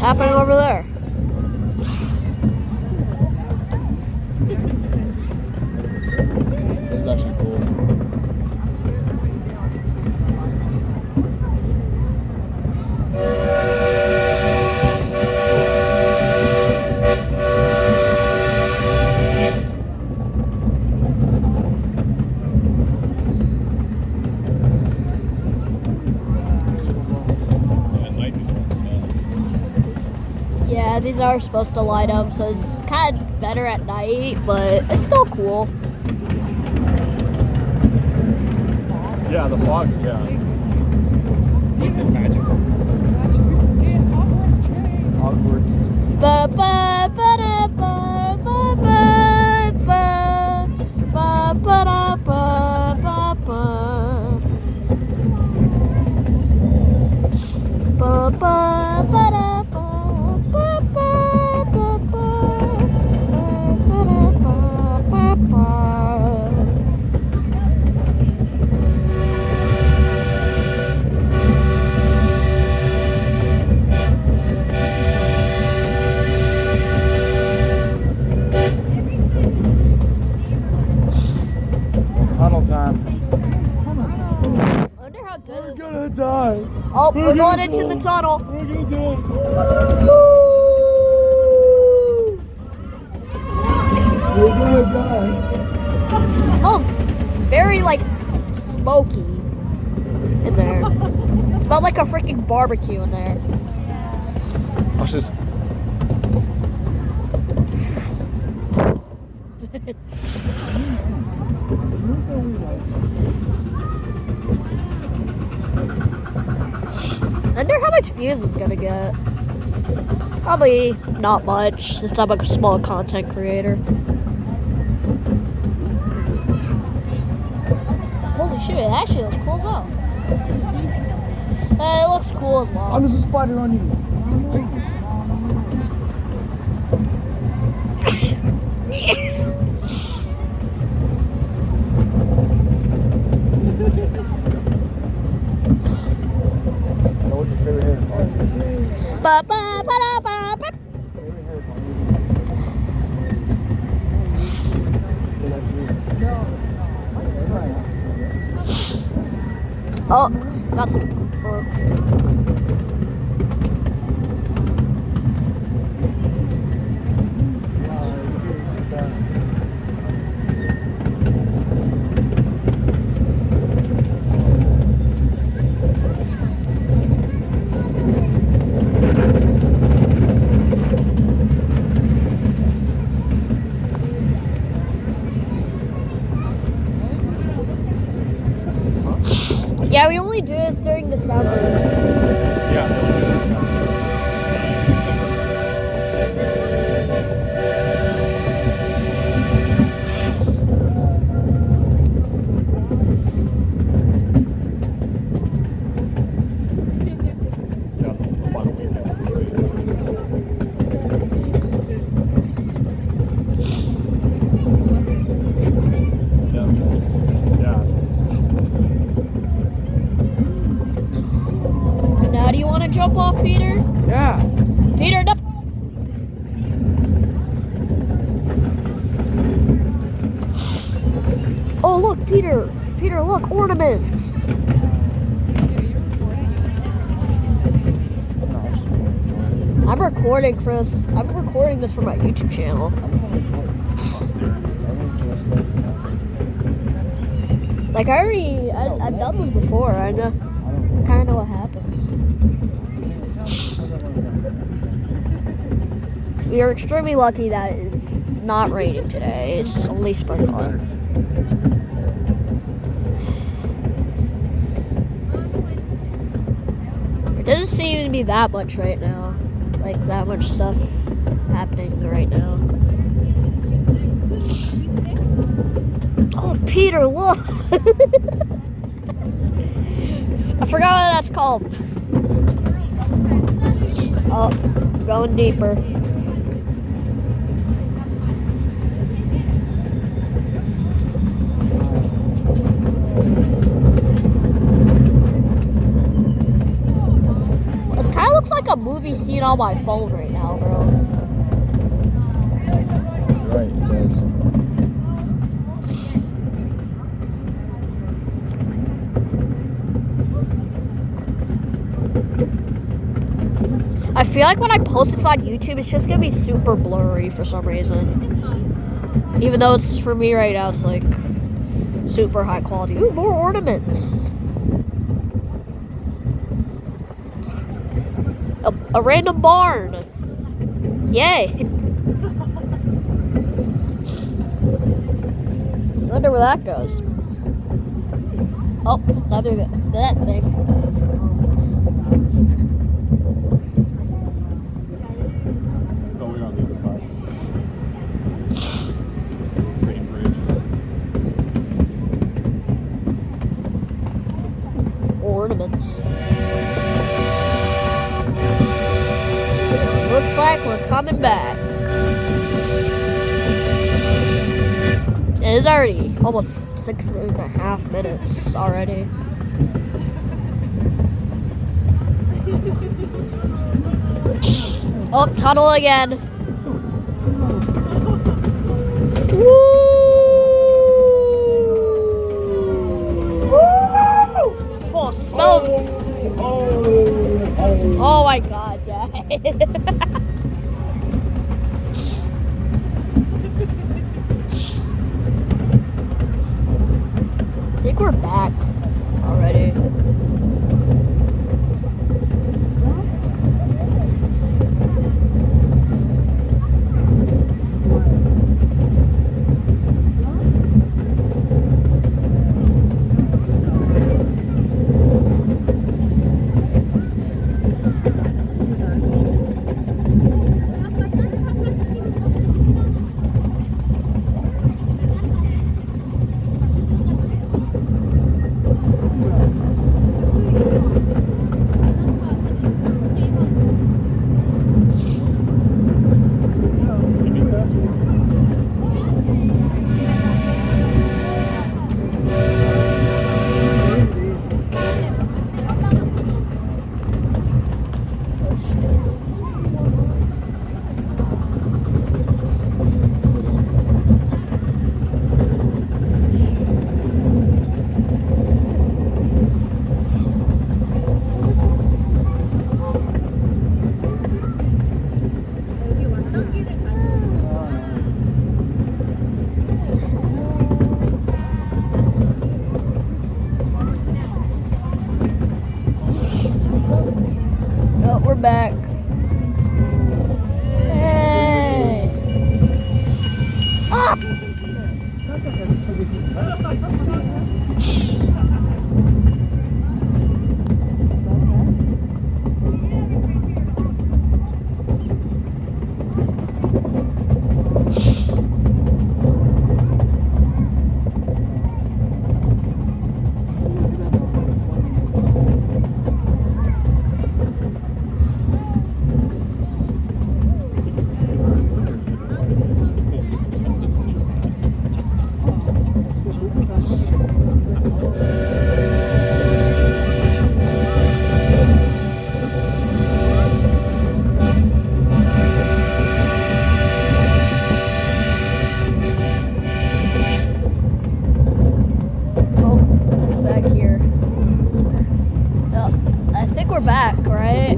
happening over there? It's actually cool. Yeah, these are supposed to light up, so it's kind of better at night, but it's still cool. Yeah, the fog, yeah. Makes it magical. Hogwarts. Ba ba ba da ba ba ba ba ba ba da ba ba ba ba ba ba da ba ba ba ba ba ba da ba ba ba. Tunnel time. I wonder how good. We're gonna die. Oh, we're going into the tunnel. We're gonna die. Woo! We're gonna die. It smells very like smoky in there. It smells like a freaking barbecue in there. Watch this. I wonder how much views it's gonna get. Probably not much, since I'm a small content creator. Holy shit, it actually looks cool as well. It looks cool as well. There's a spider on you. What's your favorite hair part? Ba ba ba da ba ba. Favorite hair part? Oh, got some. Yeah, we only do this during December. Now, do you want to jump off, Peter? Yeah. Peter, no. Oh, look, Peter. Peter, look, ornaments. I'm recording, Chris. I'm recording this for my YouTube channel. Like, I've done this before. I know, kind of know what happens. We are extremely lucky that it's just not raining today. It's only sprinkling. It doesn't seem to be that much right now. Like, that much stuff happening right now. Oh, Peter, look! I forgot what that's called. Oh, going deeper. This kind of looks like like a movie scene on my phone right now, bro. You're right, it does. I feel like when I post this on YouTube, it's just gonna be super blurry for some reason. Even though it's, for me right now, it's like super high quality. Ooh, more ornaments. A random barn. Yay. I wonder where that goes. Oh, another that thing. Oh, we're on the other side. Train bridge. Ornaments. Looks like we're coming back. It is already almost 6.5 minutes already. Oh, tunnel again. Woo! Oh, smells. Oh my god, Dad. I think we're back already. Oh, we're back. Hey. Ah! We're back, right?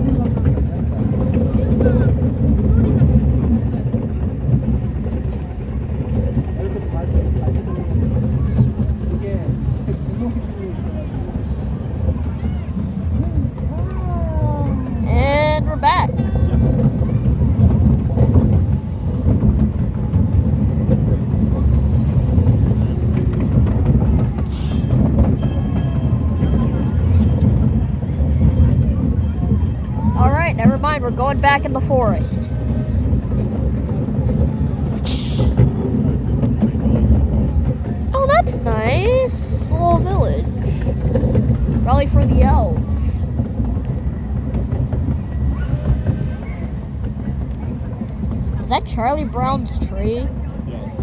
And we're back. Alright, never mind, we're going back in the forest. Oh, that's nice. A little village. Probably for the elves. Is that Charlie Brown's tree? Yes.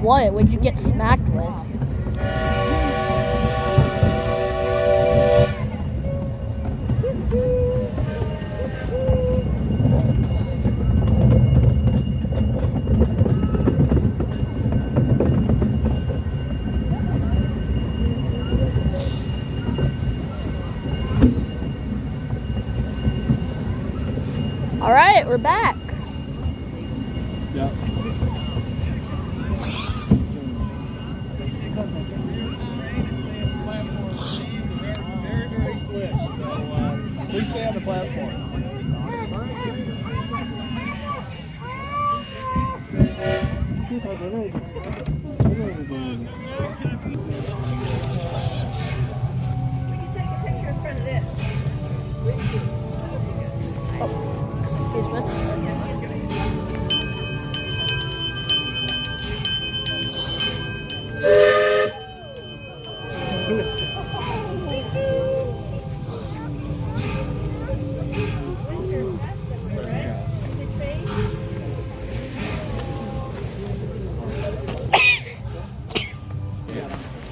What? What'd you get smacked with? All right, we're back. Yeah. Very slick. So please stay on the platform. Excuse me.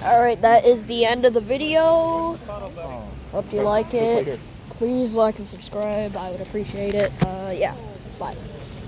Alright, that is the end of the video. Hope you like it. Please like and subscribe. I would appreciate it. Yeah, bye.